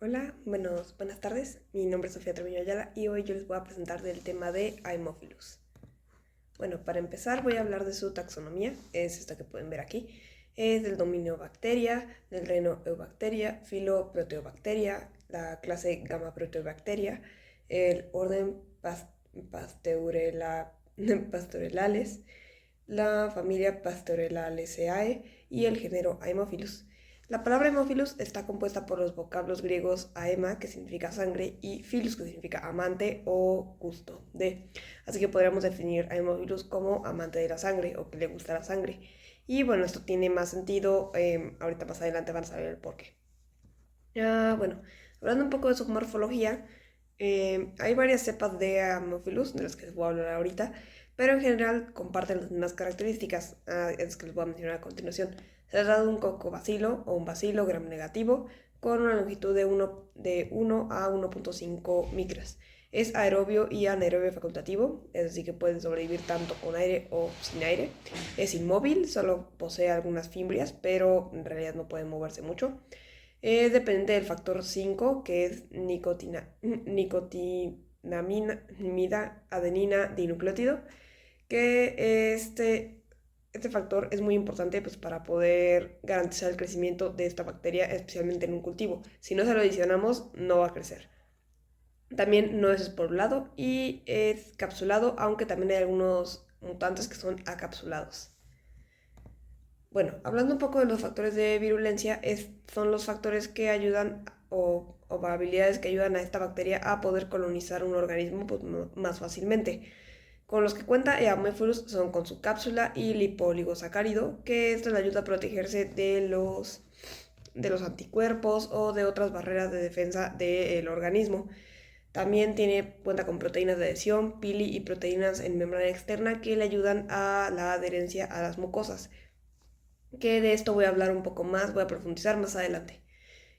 Hola, buenas tardes. Mi nombre es Sofía Treviño Ayala y hoy yo les voy a presentar del tema de Haemophilus. Bueno, para empezar voy a hablar de su taxonomía, es esta que pueden ver aquí. Es del dominio Bacteria, del reino Eubacteria, filo Proteobacteria, la clase Gamma Proteobacteria, el orden Pasteurellales, la familia Pasteurellaleaceae y el género Haemophilus. La palabra Haemophilus está compuesta por los vocablos griegos aema, que significa sangre, y philus, que significa amante o gusto de. Así que podríamos definir a Haemophilus como amante de la sangre o que le gusta la sangre. Y bueno, esto tiene más sentido, ahorita más adelante van a saber el porqué. Bueno, hablando un poco de su morfología, hay varias cepas de Haemophilus, de las que les voy a hablar ahorita, pero en general comparten las mismas características, es que les voy a mencionar a continuación. Se trata de un cocobacilo o un bacilo gram negativo con una longitud de 1 a 1.5 micras. Es aerobio y anaerobio facultativo, es decir, que puede sobrevivir tanto con aire o sin aire. Es inmóvil, solo posee algunas fimbrias, pero en realidad no puede moverse mucho. Es dependiente del factor 5, que es nicotinamida adenina dinucleótido, que este factor es muy importante pues, para poder garantizar el crecimiento de esta bacteria, especialmente en un cultivo. Si no se lo adicionamos, no va a crecer. También no es esporulado y es capsulado, aunque también hay algunos mutantes que son acapsulados. Bueno, hablando un poco de los factores de virulencia, son los factores que ayudan o habilidades que ayudan a esta bacteria a poder colonizar un organismo pues, más fácilmente. Con los que cuenta Haemophilus son con su cápsula y lipoligosacárido, que esto le ayuda a protegerse de los anticuerpos o de otras barreras de defensa del organismo. También cuenta con proteínas de adhesión, pili y proteínas en membrana externa que le ayudan a la adherencia a las mucosas, que de esto voy a hablar un poco más, voy a profundizar más adelante.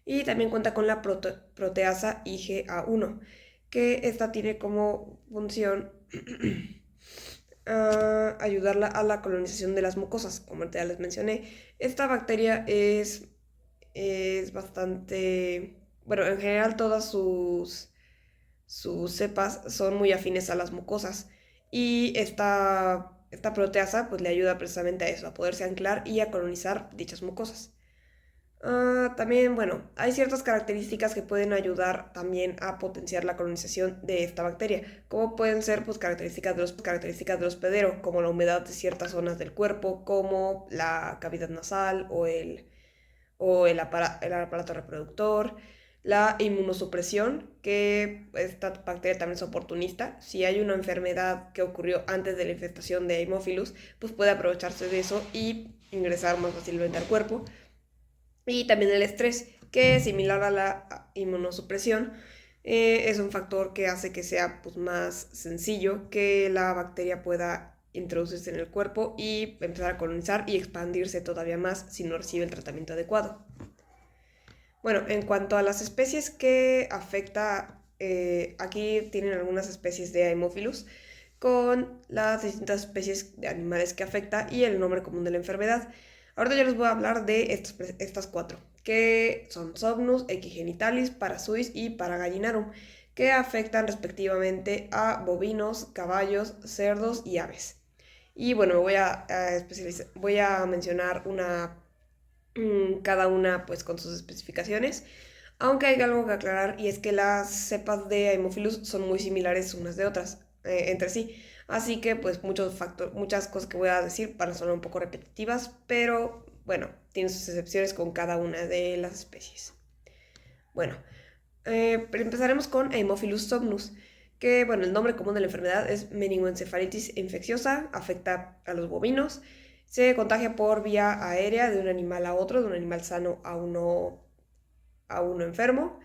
Y también cuenta con la proteasa IgA1, que esta tiene como función ayudarla a la colonización de las mucosas, como ya les mencioné. Esta bacteria es bastante, bueno, en general todas sus cepas son muy afines a las mucosas y esta proteasa pues le ayuda precisamente a eso, a poderse anclar y a colonizar dichas mucosas. También, bueno, hay ciertas características que pueden ayudar también a potenciar la colonización de esta bacteria, como pueden ser pues, características del hospedero, como la humedad de ciertas zonas del cuerpo, como la cavidad nasal o el aparato reproductor, la inmunosupresión, que esta bacteria también es oportunista. Si hay una enfermedad que ocurrió antes de la infestación de Haemophilus, pues puede aprovecharse de eso y ingresar más fácilmente al cuerpo. Y también el estrés, que es similar a la inmunosupresión, es un factor que hace que sea pues, más sencillo que la bacteria pueda introducirse en el cuerpo y empezar a colonizar y expandirse todavía más si no recibe el tratamiento adecuado. Bueno, en cuanto a las especies que afecta, aquí tienen algunas especies de Haemophilus con las distintas especies de animales que afecta y el nombre común de la enfermedad. Ahorita yo les voy a hablar de estas cuatro, que son Somnus, Equigenitalis, Parasuis y Paragallinarum, que afectan respectivamente a bovinos, caballos, cerdos y aves. Y bueno, voy a mencionar cada una pues con sus especificaciones, aunque hay algo que aclarar y es que las cepas de Haemophilus son muy similares unas de otras entre sí, así que pues muchas cosas que voy a decir van a sonar un poco repetitivas, pero bueno, tiene sus excepciones con cada una de las especies. Bueno, pero empezaremos con Haemophilus somnus, que bueno, el nombre común de la enfermedad es meningoencefalitis infecciosa, afecta a los bovinos, se contagia por vía aérea de un animal a otro, de un animal sano a uno enfermo,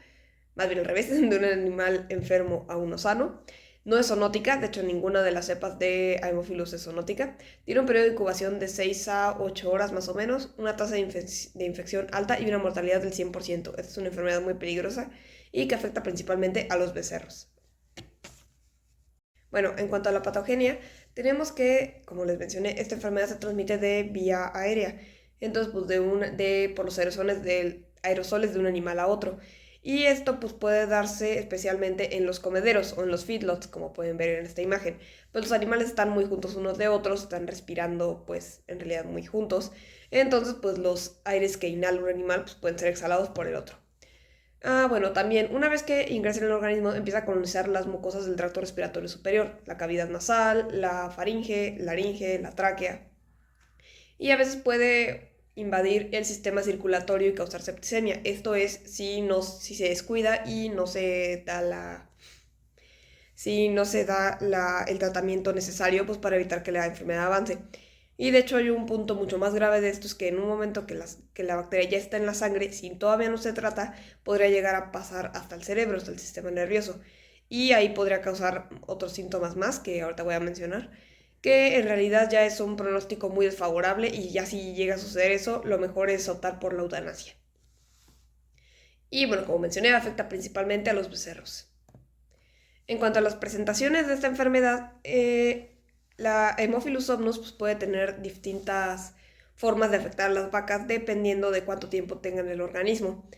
más bien al revés, de un animal enfermo a uno sano. No es zoonótica, de hecho ninguna de las cepas de Haemophilus es zoonótica. Tiene un periodo de incubación de 6 a 8 horas más o menos, una tasa de infección alta y una mortalidad del 100%. Esta es una enfermedad muy peligrosa y que afecta principalmente a los becerros. Bueno, en cuanto a la patogenia, tenemos que, como les mencioné, esta enfermedad se transmite de vía aérea. Entonces, pues por los aerosoles de un animal a otro. Y esto pues puede darse especialmente en los comederos o en los feedlots, como pueden ver en esta imagen. Pues los animales están muy juntos unos de otros, están respirando pues en realidad muy juntos. Entonces pues los aires que inhala un animal pues pueden ser exhalados por el otro. Bueno, también una vez que ingresa en el organismo empieza a colonizar las mucosas del tracto respiratorio superior, la cavidad nasal, la faringe, laringe, la tráquea. Y a veces puede invadir el sistema circulatorio y causar septicemia. Esto es si se descuida y no se da el tratamiento necesario pues, para evitar que la enfermedad avance. Y de hecho hay un punto mucho más grave de esto, es que en un momento que la bacteria ya está en la sangre, si todavía no se trata, podría llegar a pasar hasta el cerebro, hasta el sistema nervioso. Y ahí podría causar otros síntomas más que ahorita voy a mencionar, que en realidad ya es un pronóstico muy desfavorable y ya si llega a suceder eso, lo mejor es optar por la eutanasia. Y bueno, como mencioné, afecta principalmente a los becerros. En cuanto a las presentaciones de esta enfermedad, la Haemophilus somnus pues, puede tener distintas formas de afectar a las vacas dependiendo de cuánto tiempo tengan el organismo.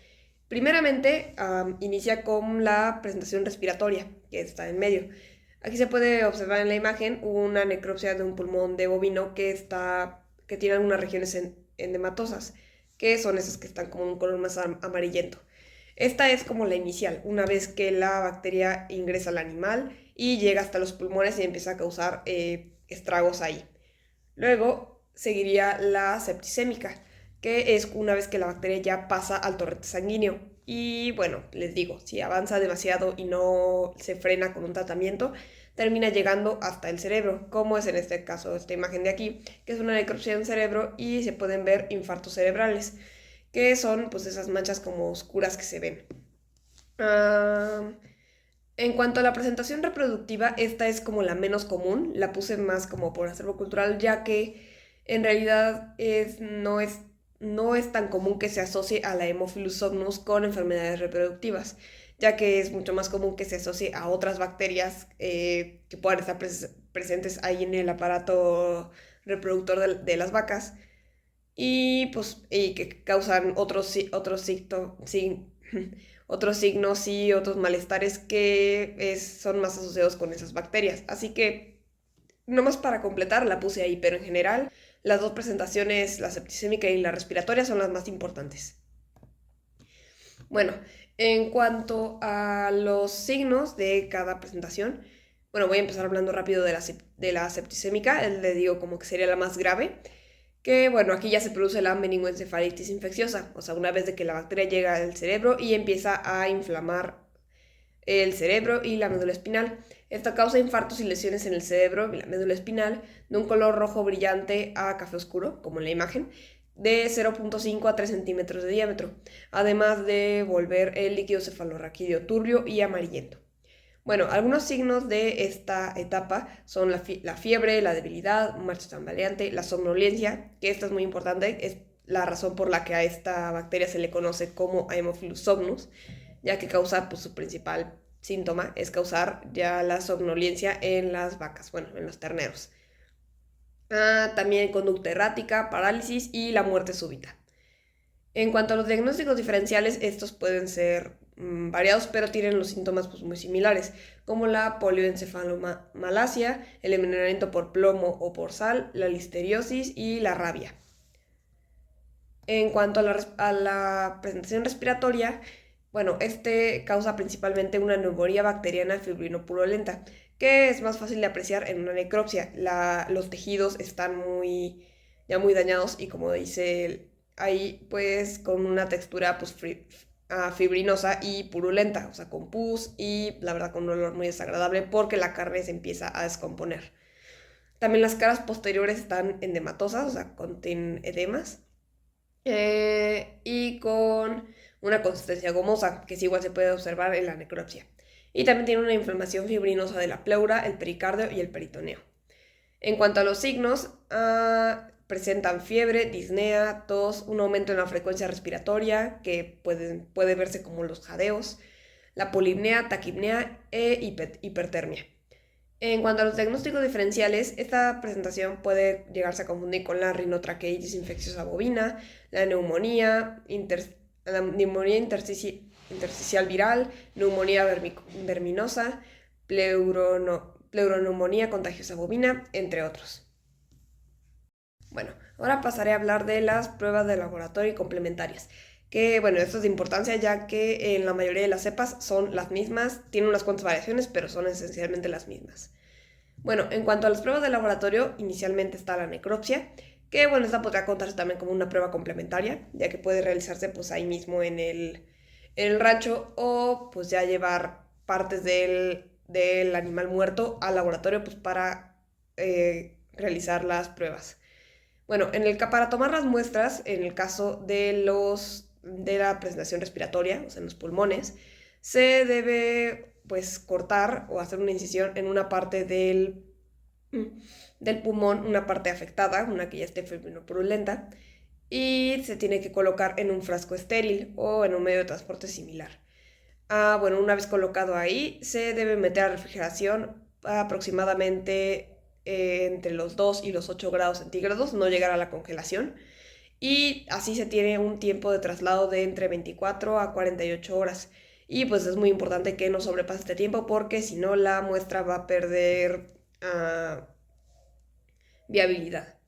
Primeramente, inicia con la presentación respiratoria, que está en medio. Aquí se puede observar en la imagen una necropsia de un pulmón de bovino que tiene algunas regiones endematosas, que son esas que están como un color más amarillento. Esta es como la inicial, una vez que la bacteria ingresa al animal y llega hasta los pulmones y empieza a causar estragos ahí. Luego seguiría la septicémica, que es una vez que la bacteria ya pasa al torrente sanguíneo. Y bueno, les digo, si avanza demasiado y no se frena con un tratamiento, termina llegando hasta el cerebro, como es en este caso esta imagen de aquí, que es una necropsia del cerebro y se pueden ver infartos cerebrales, que son pues esas manchas como oscuras que se ven. En cuanto a la presentación reproductiva, esta es como la menos común, la puse más como por acervo cultural, ya que en realidad no es tan común que se asocie a la Haemophilus somnus con enfermedades reproductivas, ya que es mucho más común que se asocie a otras bacterias que puedan estar presentes ahí en el aparato reproductor de las vacas y pues y que causan otros signos y otros malestares que son más asociados con esas bacterias. Así que, nomás para completar, la puse ahí, pero en general, las dos presentaciones, la septicémica y la respiratoria, son las más importantes. Bueno, en cuanto a los signos de cada presentación, bueno, voy a empezar hablando rápido de la septicémica, le digo como que sería la más grave, que bueno, aquí ya se produce la meningoencefalitis infecciosa, o sea, una vez de que la bacteria llega al cerebro y empieza a inflamar el cerebro y la médula espinal. Esto causa infartos y lesiones en el cerebro y la médula espinal de un color rojo brillante a café oscuro, como en la imagen, de 0.5 a 3 centímetros de diámetro, además de volver el líquido cefalorraquídeo turbio y amarillento. Bueno, algunos signos de esta etapa son la fiebre, la debilidad, marcha tambaleante, la somnolencia, que esta es muy importante, es la razón por la que a esta bacteria se le conoce como Haemophilus somnus, ya que causa, pues su principal síntoma es causar ya la somnolencia en las vacas, bueno, en los terneros. También conducta errática, parálisis y la muerte súbita. En cuanto a los diagnósticos diferenciales, estos pueden ser variados, pero tienen los síntomas pues, muy similares, como la polioencefalomalacia, el envenenamiento por plomo o por sal, la listeriosis y la rabia. En cuanto a la presentación respiratoria, bueno, este causa principalmente una neumonía bacteriana fibrinopurulenta, que es más fácil de apreciar en una necropsia. Los tejidos están ya muy dañados y como dice ahí, pues con una textura pues, fibrinosa y purulenta, o sea, con pus y la verdad con un olor muy desagradable porque la carne se empieza a descomponer. También las caras posteriores están endematosas, o sea, contienen edemas y con una consistencia gomosa, que igual se puede observar en la necropsia. Y también tiene una inflamación fibrinosa de la pleura, el pericardio y el peritoneo. En cuanto a los signos, presentan fiebre, disnea, tos, un aumento en la frecuencia respiratoria, que puede verse como los jadeos, la polipnea, taquipnea e hipertermia. En cuanto a los diagnósticos diferenciales, esta presentación puede llegarse a confundir con la rinotraqueitis infecciosa bovina, la neumonía intersticial intersticial viral, neumonía verminosa, pleuroneumonía contagiosa bovina, entre otros. Bueno, ahora pasaré a hablar de las pruebas de laboratorio y complementarias, que bueno, esto es de importancia ya que en la mayoría de las cepas son las mismas, tienen unas cuantas variaciones, pero son esencialmente las mismas. Bueno, en cuanto a las pruebas de laboratorio, inicialmente está la necropsia, que bueno, esta podría contarse también como una prueba complementaria, ya que puede realizarse pues ahí mismo en el rancho o pues ya llevar partes del animal muerto al laboratorio pues para realizar las pruebas. Bueno, para tomar las muestras, en el caso de la presentación respiratoria, o sea, en los pulmones, se debe pues cortar o hacer una incisión en una parte del pulmón, una parte afectada, una que ya esté purulenta, y se tiene que colocar en un frasco estéril o en un medio de transporte similar. Bueno, una vez colocado ahí, se debe meter a refrigeración aproximadamente entre los 2 y los 8 grados centígrados, no llegar a la congelación. Y así se tiene un tiempo de traslado de entre 24 a 48 horas. Y pues es muy importante que no sobrepase este tiempo porque si no la muestra va a perder viabilidad.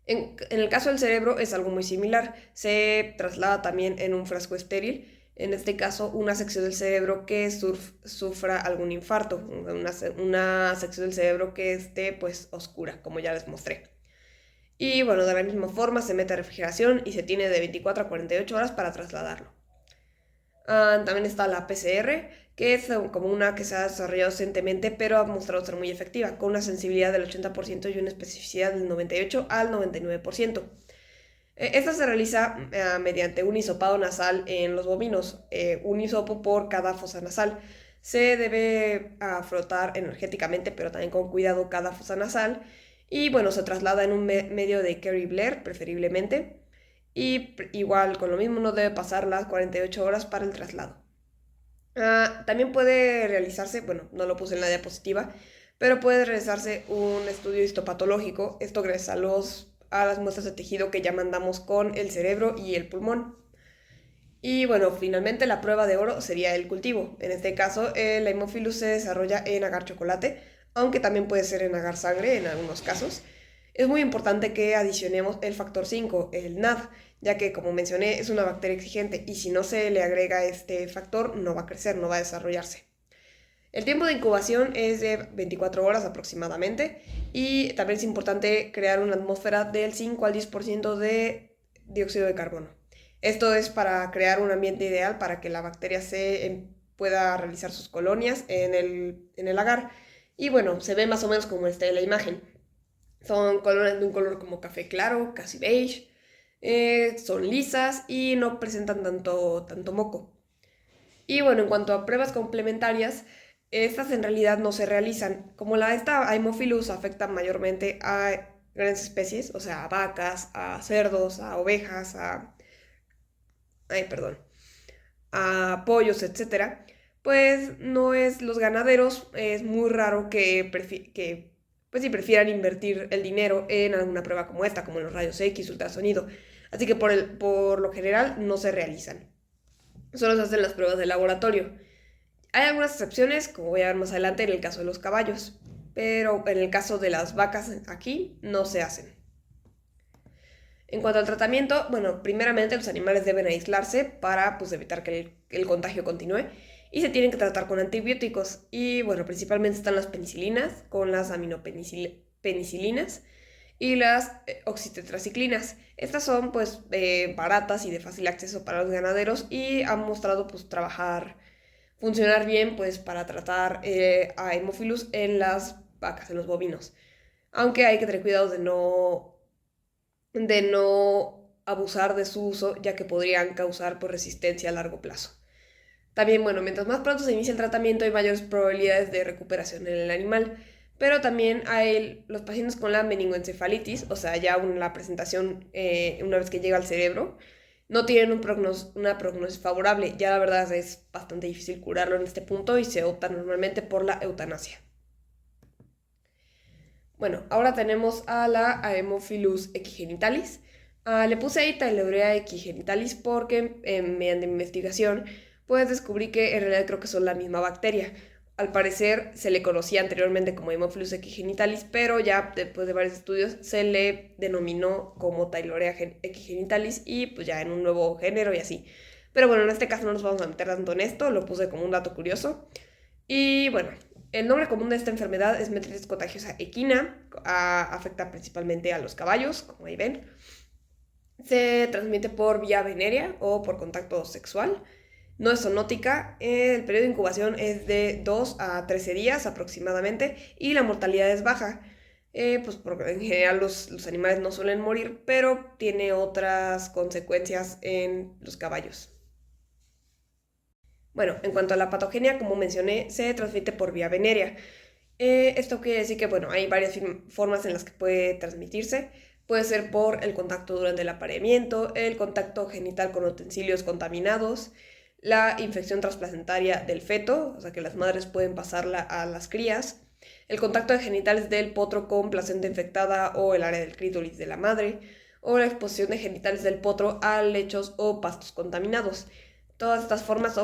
En el caso del cerebro es algo muy similar. Se traslada también en un frasco estéril. En este caso, una sección del cerebro que sufra algún infarto. Una sección del cerebro que esté pues oscura, como ya les mostré. Y bueno, de la misma forma se mete a refrigeración y se tiene de 24 a 48 horas para trasladarlo. También está la PCR, que es como una que se ha desarrollado recientemente, pero ha mostrado ser muy efectiva, con una sensibilidad del 80% y una especificidad del 98 al 99%. Esta se realiza mediante un hisopado nasal en los bovinos, un hisopo por cada fosa nasal. Se debe frotar energéticamente, pero también con cuidado cada fosa nasal. Y bueno, se traslada en un medio de Kerry Blair, preferiblemente. Y igual, con lo mismo, no debe pasar las 48 horas para el traslado. También puede realizarse, bueno, no lo puse en la diapositiva, pero puede realizarse un estudio histopatológico, esto gracias a las muestras de tejido que ya mandamos con el cerebro y el pulmón. Y bueno, finalmente la prueba de oro sería el cultivo. En este caso, el Haemophilus se desarrolla en agar chocolate, aunque también puede ser en agar sangre en algunos casos. Es muy importante que adicionemos el factor 5, el NAD, ya que como mencioné es una bacteria exigente y si no se le agrega este factor no va a crecer, no va a desarrollarse. El tiempo de incubación es de 24 horas aproximadamente y también es importante crear una atmósfera del 5 al 10% de dióxido de carbono. Esto es para crear un ambiente ideal para que la bacteria pueda realizar sus colonias en el agar. Y bueno, se ve más o menos como está en la imagen. Son colonias de un color como café claro, casi beige. Son lisas y no presentan tanto moco. Y bueno, en cuanto a pruebas complementarias, estas en realidad no se realizan. Como esta Haemophilus afecta mayormente a grandes especies, o sea, a vacas, a cerdos, a ovejas, a pollos, etcétera, pues no es los ganaderos, es muy raro que pues sí prefieran invertir el dinero en alguna prueba como esta, como los rayos X, ultrasonido. Así que por lo general no se realizan. Solo se hacen las pruebas de laboratorio. Hay algunas excepciones, como voy a ver más adelante en el caso de los caballos, pero en el caso de las vacas aquí no se hacen. En cuanto al tratamiento, bueno, primeramente los animales deben aislarse para pues, evitar que el contagio continúe y se tienen que tratar con antibióticos. Y bueno, principalmente están las penicilinas, con las aminopenicilinas y las oxitetraciclinas. Estas son pues baratas y de fácil acceso para los ganaderos y han mostrado pues funcionar bien pues para tratar a Haemophilus en las vacas, en los bovinos. Aunque hay que tener cuidado de no abusar de su uso, ya que podrían causar pues, resistencia a largo plazo. También, bueno, mientras más pronto se inicia el tratamiento hay mayores probabilidades de recuperación en el animal, pero también hay los pacientes con la meningoencefalitis, o sea, ya la presentación una vez que llega al cerebro, no tienen una prognosis favorable. Ya la verdad es bastante difícil curarlo en este punto y se opta normalmente por la eutanasia. Bueno, ahora tenemos a la Haemophilus equigenitalis. Le puse ahí Tailorea equigenitalis porque mediante mi investigación pues descubrí que en realidad creo que son la misma bacteria. Al parecer se le conocía anteriormente como Haemophilus equigenitalis, pero ya después de varios estudios se le denominó como Tylorea equigenitalis y pues ya en un nuevo género y así. Pero bueno, en este caso no nos vamos a meter tanto en esto, lo puse como un dato curioso. Y bueno, el nombre común de esta enfermedad es metritis contagiosa equina, afecta principalmente a los caballos, como ahí ven. Se transmite por vía venérea o por contacto sexual. No es zoonótica, el periodo de incubación es de 2 a 13 días aproximadamente y la mortalidad es baja. Pues porque en general los animales no suelen morir, pero tiene otras consecuencias en los caballos. Bueno, en cuanto a la patogenia, como mencioné, se transmite por vía venérea. Esto quiere decir que, bueno, hay varias formas en las que puede transmitirse. Puede ser por el contacto durante el apareamiento, el contacto genital con utensilios contaminados, la infección transplacentaria del feto, o sea que las madres pueden pasarla a las crías, el contacto de genitales del potro con placenta infectada o el área del clítoris de la madre, o la exposición de genitales del potro a lechos o pastos contaminados. Todas estas formas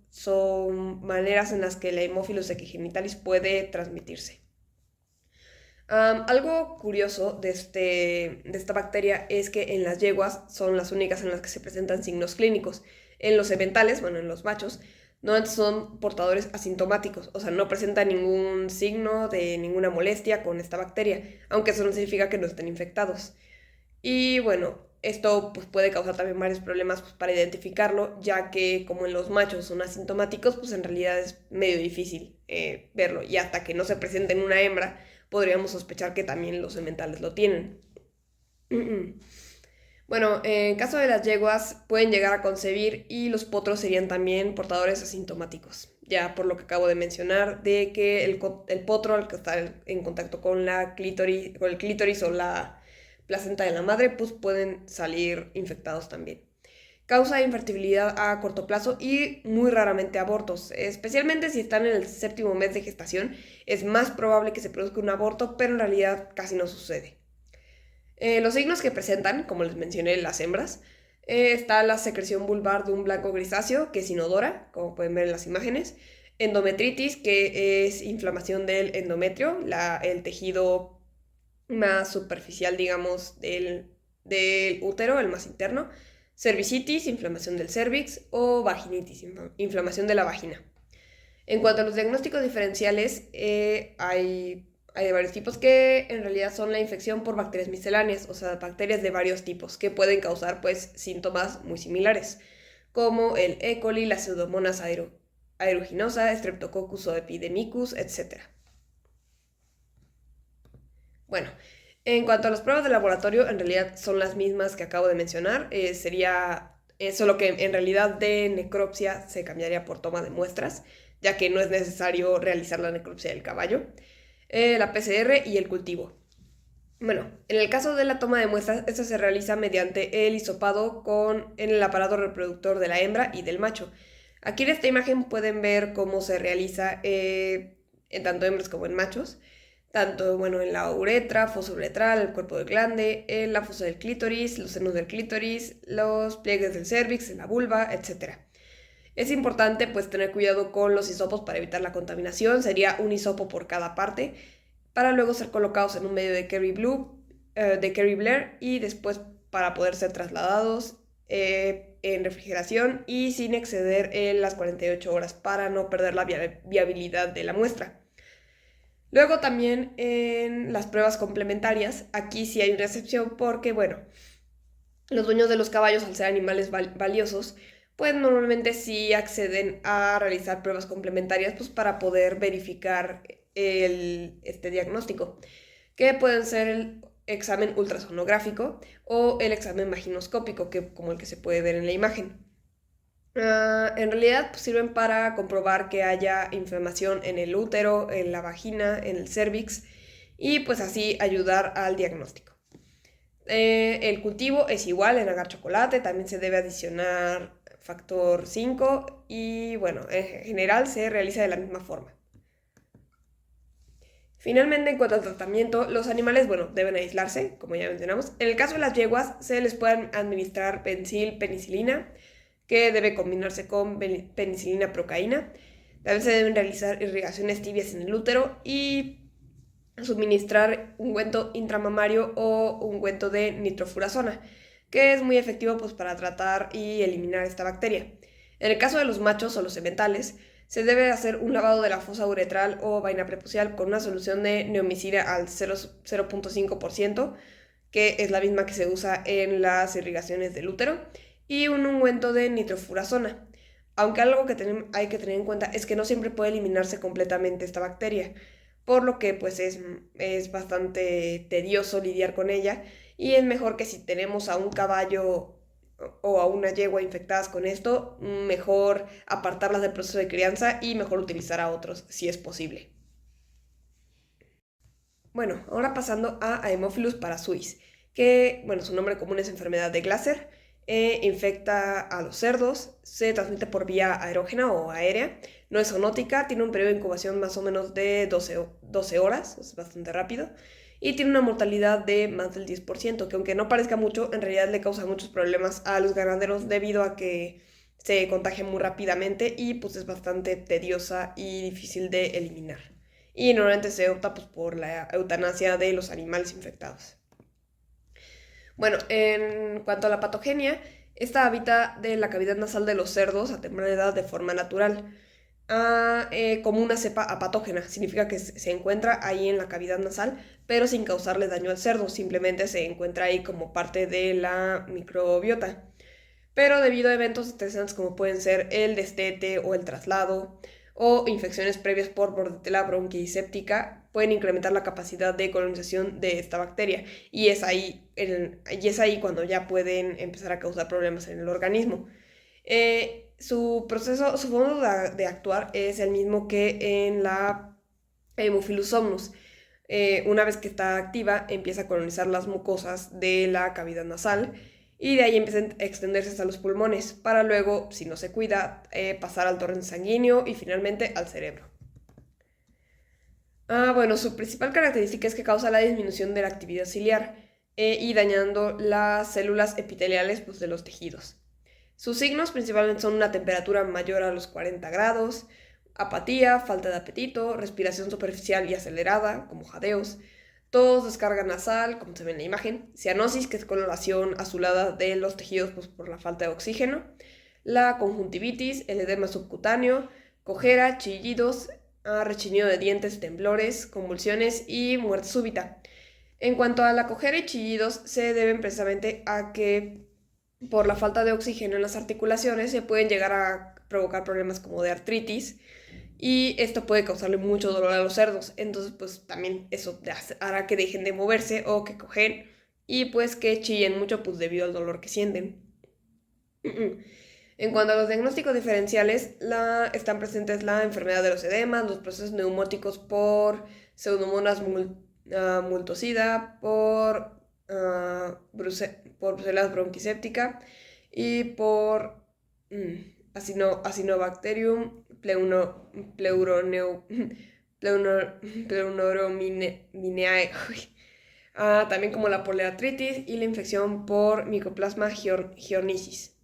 son maneras en las que la Haemophilus equigenitalis puede transmitirse. Algo curioso de esta bacteria es que en las yeguas son las únicas en las que se presentan signos clínicos. En los sementales, bueno, en los machos, no son portadores asintomáticos, o sea, no presentan ningún signo de ninguna molestia con esta bacteria, aunque eso no significa que no estén infectados. Y bueno, esto pues, puede causar también varios problemas pues, para identificarlo, ya que como en los machos son asintomáticos, pues en realidad es medio difícil verlo. Y hasta que no se presente en una hembra, podríamos sospechar que también los sementales lo tienen. Bueno, en caso de las yeguas pueden llegar a concebir y los potros serían también portadores asintomáticos. Ya por lo que acabo de mencionar, de que el potro al que está en contacto con el clítoris o la placenta de la madre, pues pueden salir infectados también. Causa infertilidad a corto plazo y muy raramente abortos, especialmente si están en el 7º mes de gestación, es más probable que se produzca un aborto, pero en realidad casi no sucede. Los signos que presentan, como les mencioné, las hembras, está la secreción vulvar de un blanco grisáceo, que es inodora, como pueden ver en las imágenes, endometritis, que es inflamación del endometrio, el tejido más superficial, digamos, del útero, el más interno, cervicitis, inflamación del cervix, o vaginitis, inflamación de la vagina. En cuanto a los diagnósticos diferenciales, hay de varios tipos que en realidad son la infección por bacterias misceláneas, o sea, bacterias de varios tipos que pueden causar pues síntomas muy similares, como el E. coli, la Pseudomonas aeruginosa, Streptococcus o Epidemicus, etc. Bueno, en cuanto a las pruebas de laboratorio, en realidad son las mismas que acabo de mencionar, sería solo que en realidad de necropsia se cambiaría por toma de muestras, ya que no es necesario realizar la necropsia del caballo. La PCR y el cultivo. Bueno, en el caso de la toma de muestras, esta se realiza mediante el hisopado en el aparato reproductor de la hembra y del macho. Aquí en esta imagen pueden ver cómo se realiza en tanto hembras como en machos, tanto bueno, en la uretra, fosa uretral, el cuerpo del glande, en la fosa del clítoris, los senos del clítoris, los pliegues del cervix, en la vulva, etc. Es importante pues tener cuidado con los hisopos para evitar la contaminación, sería un hisopo por cada parte, para luego ser colocados en un medio de Kerry Blair y después para poder ser trasladados en refrigeración y sin exceder en las 48 horas para no perder la viabilidad de la muestra. Luego también en las pruebas complementarias, aquí sí hay una excepción porque, bueno, los dueños de los caballos, al ser animales valiosos, pues normalmente sí acceden a realizar pruebas complementarias pues, para poder verificar este diagnóstico, que pueden ser el examen ultrasonográfico o el examen vaginoscópico, como el que se puede ver en la imagen. En realidad pues, sirven para comprobar que haya inflamación en el útero, en la vagina, en el cervix y pues así ayudar al diagnóstico. El cultivo es igual en agar chocolate, también se debe adicionar factor 5 y bueno, en general se realiza de la misma forma. Finalmente, en cuanto al tratamiento, los animales, bueno, deben aislarse, como ya mencionamos. En el caso de las yeguas, se les pueden administrar penicilina, que debe combinarse con penicilina procaína. También se deben realizar irrigaciones tibias en el útero y suministrar ungüento intramamario o ungüento de nitrofurazona, que es muy efectivo pues, para tratar y eliminar esta bacteria. En el caso de los machos o los sementales, se debe hacer un lavado de la fosa uretral o vaina prepucial con una solución de neomicina al 0.5%, que es la misma que se usa en las irrigaciones del útero, y un ungüento de nitrofurazona. Aunque algo que hay que tener en cuenta es que no siempre puede eliminarse completamente esta bacteria, por lo que pues es bastante tedioso lidiar con ella, y es mejor que si tenemos a un caballo o a una yegua infectadas con esto, mejor apartarlas del proceso de crianza y mejor utilizar a otros si es posible. Bueno, ahora pasando a Haemophilus parasuis, que, bueno, su nombre común es enfermedad de Glasser, infecta a los cerdos, se transmite por vía aerógena o aérea, no es zoonótica, tiene un periodo de incubación más o menos de 12 horas, es bastante rápido, y tiene una mortalidad de más del 10%, que aunque no parezca mucho, en realidad le causa muchos problemas a los ganaderos debido a que se contagia muy rápidamente y pues es bastante tediosa y difícil de eliminar. Y normalmente se opta pues, por la eutanasia de los animales infectados. Bueno, en cuanto a la patogenia, esta habita de la cavidad nasal de los cerdos a temprana edad de forma natural. Como una cepa apatógena, significa que se encuentra ahí en la cavidad nasal, pero sin causarle daño al cerdo, simplemente se encuentra ahí como parte de la microbiota. Pero debido a eventos estresantes como pueden ser el destete o el traslado, o infecciones previas por bordetela bronquiséptica, pueden incrementar la capacidad de colonización de esta bacteria, y es ahí cuando ya pueden empezar a causar problemas en el organismo. Su modo de actuar es el mismo que en la Haemophilus somnus. Una vez que está activa, empieza a colonizar las mucosas de la cavidad nasal y de ahí empieza a extenderse hasta los pulmones, para luego, si no se cuida, pasar al torrente sanguíneo y finalmente al cerebro. Bueno, su principal característica es que causa la disminución de la actividad ciliar y dañando las células epiteliales pues, de los tejidos. Sus signos principalmente son una temperatura mayor a los 40 grados, apatía, falta de apetito, respiración superficial y acelerada, como jadeos, tos, descarga nasal, como se ve en la imagen, cianosis, que es coloración azulada de los tejidos pues, por la falta de oxígeno, la conjuntivitis, el edema subcutáneo, cojera, chillidos, rechinido de dientes, temblores, convulsiones y muerte súbita. En cuanto a la cojera y chillidos, se deben precisamente a que por la falta de oxígeno en las articulaciones se pueden llegar a provocar problemas como de artritis, y esto puede causarle mucho dolor a los cerdos. Entonces pues también eso hará que dejen de moverse o que cojen y pues que chillen mucho pues debido al dolor que sienten. En cuanto a los diagnósticos diferenciales, están presentes la enfermedad de los edemas, los procesos neumóticos por Pseudomonas multocida, por Bruselas bronquiséptica y por Acinobacterium pleurominiae. También como la poliartritis y la infección por Mycoplasma georginis.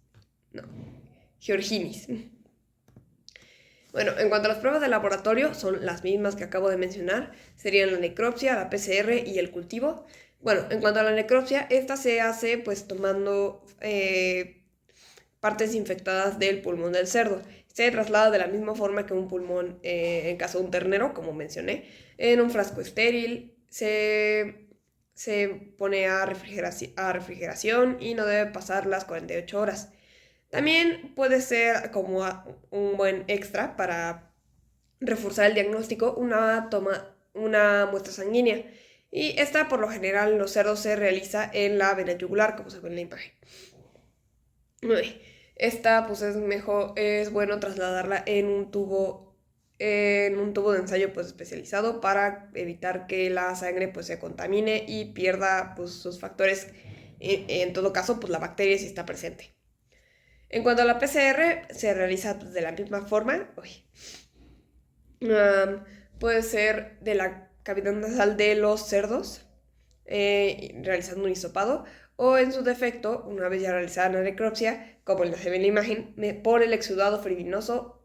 Bueno, en cuanto a las pruebas de laboratorio, son las mismas que acabo de mencionar. Serían la necropsia, la PCR y el cultivo. Bueno, en cuanto a la necropsia, esta se hace pues tomando partes infectadas del pulmón del cerdo. Se traslada de la misma forma que un pulmón, en caso de un ternero, como mencioné, en un frasco estéril. Se pone a refrigeración y no debe pasar las 48 horas. También puede ser como un buen extra para reforzar el diagnóstico una muestra sanguínea. Y esta por lo general en los cerdos se realiza en la vena yugular, como se ve en la imagen. Esta pues es bueno trasladarla en un tubo de ensayo pues especializado para evitar que la sangre pues se contamine y pierda pues sus factores, en todo caso pues la bacteria si está presente. En cuanto a la PCR, se realiza pues, de la misma forma. Puede ser de la cavidad nasal de los cerdos, realizando un hisopado, o en su defecto, una vez ya realizada la necropsia, como se ve en la imagen, por el exudado fibrinoso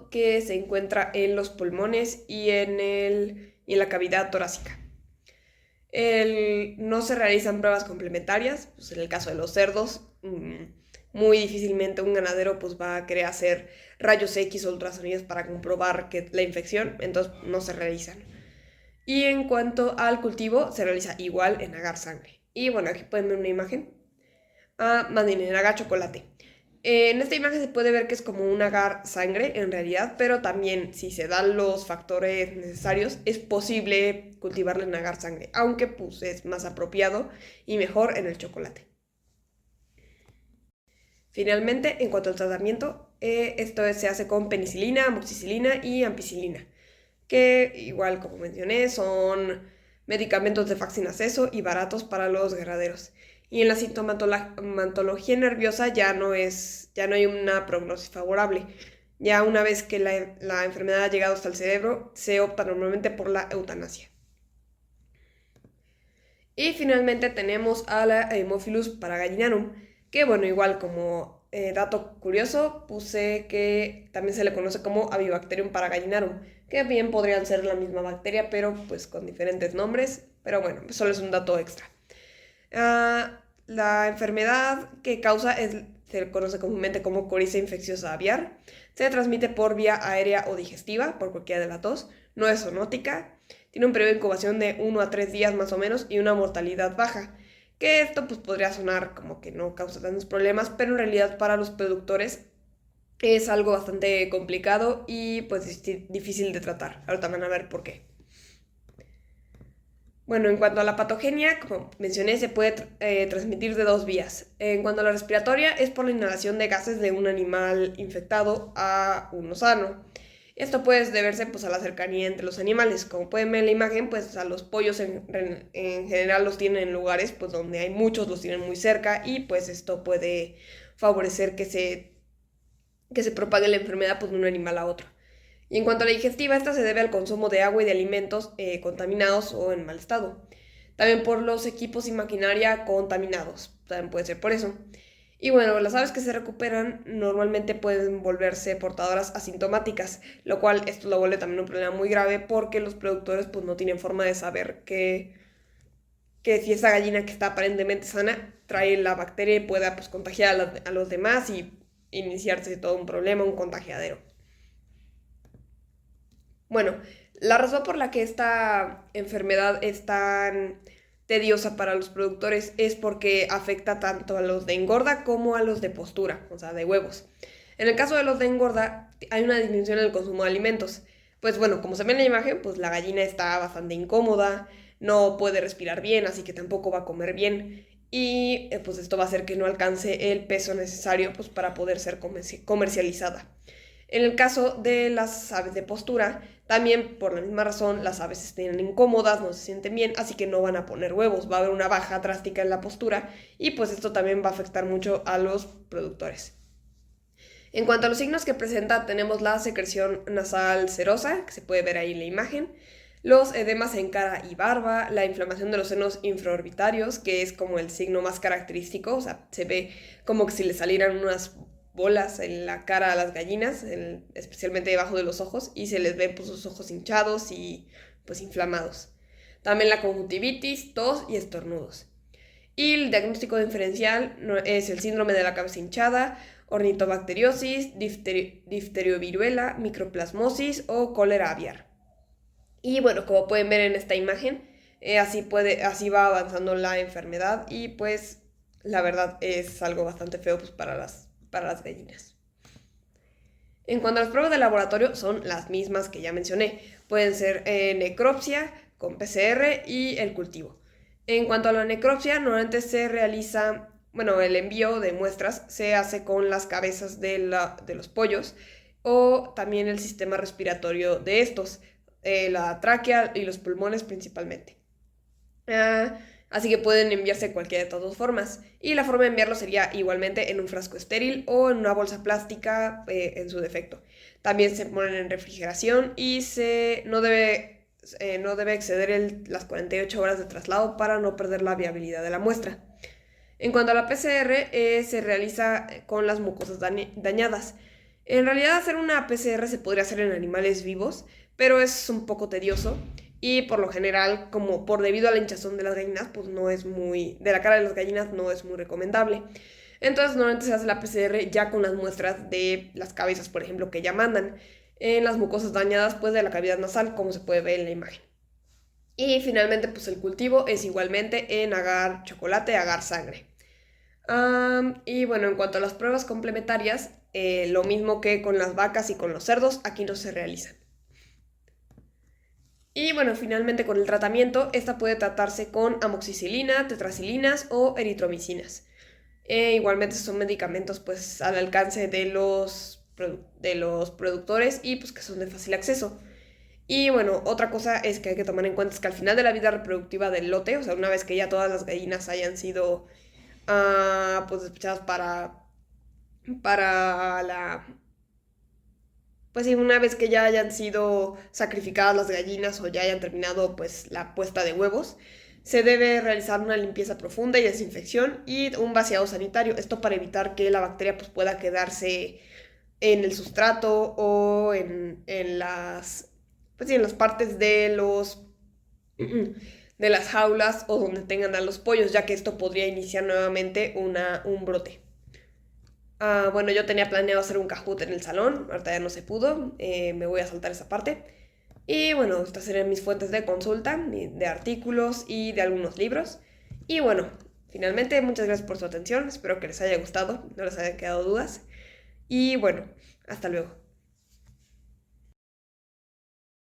que se encuentra en los pulmones y en la cavidad torácica. No se realizan pruebas complementarias, pues en el caso de los cerdos, muy difícilmente un ganadero pues va a querer hacer rayos X o ultrasonidos para comprobar que la infección, entonces no se realizan. Y en cuanto al cultivo, se realiza igual en agar sangre. Y bueno, aquí pueden ver una imagen, más bien en agar chocolate. En esta imagen se puede ver que es como un agar sangre en realidad, pero también si se dan los factores necesarios es posible cultivarlo en agar sangre, aunque pues es más apropiado y mejor en el chocolate. Finalmente, en cuanto al tratamiento, esto se hace con penicilina, amoxicilina y ampicilina, que igual como mencioné son medicamentos de fácil acceso y baratos para los ganaderos. Y en la sintomatología nerviosa ya no hay una prognosis favorable. Ya una vez que la enfermedad ha llegado hasta el cerebro, se opta normalmente por la eutanasia. Y finalmente tenemos a la Haemophilus paragallinarum, que bueno, igual como dato curioso, puse que también se le conoce como Avibacterium paragallinarum, que bien podrían ser la misma bacteria, pero pues con diferentes nombres, pero bueno, solo es un dato extra. La enfermedad que causa se le conoce comúnmente como coriza infecciosa aviar. Se transmite por vía aérea o digestiva, por cualquiera de las dos. No es zoonótica. Tiene un periodo de incubación de 1 a 3 días más o menos y una mortalidad baja. Que esto pues podría sonar como que no causa tantos problemas, pero en realidad para los productores es algo bastante complicado y pues difícil de tratar. Ahorita van a ver por qué. Bueno, en cuanto a la patogenia, como mencioné, se puede transmitir de dos vías. En cuanto a la respiratoria, es por la inhalación de gases de un animal infectado a uno sano. Esto puede deberse pues, a la cercanía entre los animales. Como pueden ver en la imagen, pues a los pollos en general los tienen en lugares pues, donde hay muchos, los tienen muy cerca y pues esto puede favorecer que se propague la enfermedad pues, de un animal a otro. Y en cuanto a la digestiva, esta se debe al consumo de agua y de alimentos contaminados o en mal estado. También por los equipos y maquinaria contaminados. También puede ser por eso. Y bueno, las aves que se recuperan normalmente pueden volverse portadoras asintomáticas, lo cual esto lo vuelve también un problema muy grave porque los productores pues no tienen forma de saber que si esa gallina que está aparentemente sana trae la bacteria y pueda pues contagiar a los demás y iniciarse todo un problema, un contagiadero. Bueno, la razón por la que esta enfermedad es tan tediosa para los productores es porque afecta tanto a los de engorda como a los de postura, o sea, de huevos. En el caso de los de engorda, hay una disminución en el consumo de alimentos. Pues bueno, como se ve en la imagen, pues la gallina está bastante incómoda, no puede respirar bien, así que tampoco va a comer bien. Y pues esto va a hacer que no alcance el peso necesario pues, para poder ser comercializada. En el caso de las aves de postura, también por la misma razón las aves se estén incómodas, no se sienten bien, así que no van a poner huevos, va a haber una baja drástica en la postura y pues esto también va a afectar mucho a los productores. En cuanto a los signos que presenta, tenemos la secreción nasal serosa, que se puede ver ahí en la imagen, los edemas en cara y barba, la inflamación de los senos infraorbitarios, que es como el signo más característico, o sea, se ve como que si le salieran unas bolas en la cara a las gallinas, especialmente debajo de los ojos, y se les ven pues, sus ojos hinchados y pues inflamados. También la conjuntivitis, tos y estornudos. Y el diagnóstico diferencial es el síndrome de la cabeza hinchada, ornitobacteriosis, difterioviruela, microplasmosis o cólera aviar. Y bueno, como pueden ver en esta imagen, así va avanzando la enfermedad y pues la verdad es algo bastante feo pues, para las gallinas. En cuanto a las pruebas de laboratorio, son las mismas que ya mencioné. Pueden ser necropsia con PCR y el cultivo. En cuanto a la necropsia, normalmente se realiza, el envío de muestras se hace con las cabezas de los pollos o también el sistema respiratorio de estos, la tráquea y los pulmones principalmente. Así que pueden enviarse de cualquiera de todas formas. Y la forma de enviarlo sería igualmente en un frasco estéril o en una bolsa plástica en su defecto. También se ponen en refrigeración y no debe no debe exceder las 48 horas de traslado para no perder la viabilidad de la muestra. En cuanto a la PCR, se realiza con las mucosas dañadas. En realidad hacer una PCR se podría hacer en animales vivos, pero es un poco tedioso y por lo general, como por debido a la hinchazón de las gallinas, pues no es muy, de la cara de las gallinas no es muy recomendable. Entonces normalmente se hace la PCR ya con las muestras de las cabezas, por ejemplo, que ya mandan. En las mucosas dañadas, pues de la cavidad nasal, como se puede ver en la imagen. Y finalmente, pues el cultivo es igualmente en agar chocolate, agar sangre. Y bueno, en cuanto a las pruebas complementarias, lo mismo que con las vacas y con los cerdos, aquí no se realizan. Y bueno, finalmente con el tratamiento, esta puede tratarse con amoxicilina, tetracilinas o eritromicinas. Igualmente son medicamentos pues al alcance de los productores y pues que son de fácil acceso. Y bueno, otra cosa es que hay que tomar en cuenta es que al final de la vida reproductiva del lote, o sea, una vez que ya todas las gallinas hayan sido pues despechadas para la... Pues sí, una vez que ya hayan sido sacrificadas las gallinas o ya hayan terminado pues la puesta de huevos, se debe realizar una limpieza profunda y desinfección y un vaciado sanitario. Esto para evitar que la bacteria pues pueda quedarse en el sustrato o pues sí, en las partes de las jaulas o donde tengan a los pollos, ya que esto podría iniciar nuevamente un brote. Bueno, yo tenía planeado hacer un Kahoot en el salón, ahorita ya no se pudo, me voy a saltar esa parte. Y bueno, estas serían mis fuentes de consulta, de artículos y de algunos libros. Y bueno, finalmente muchas gracias por su atención, espero que les haya gustado, no les haya quedado dudas. Y bueno, hasta luego.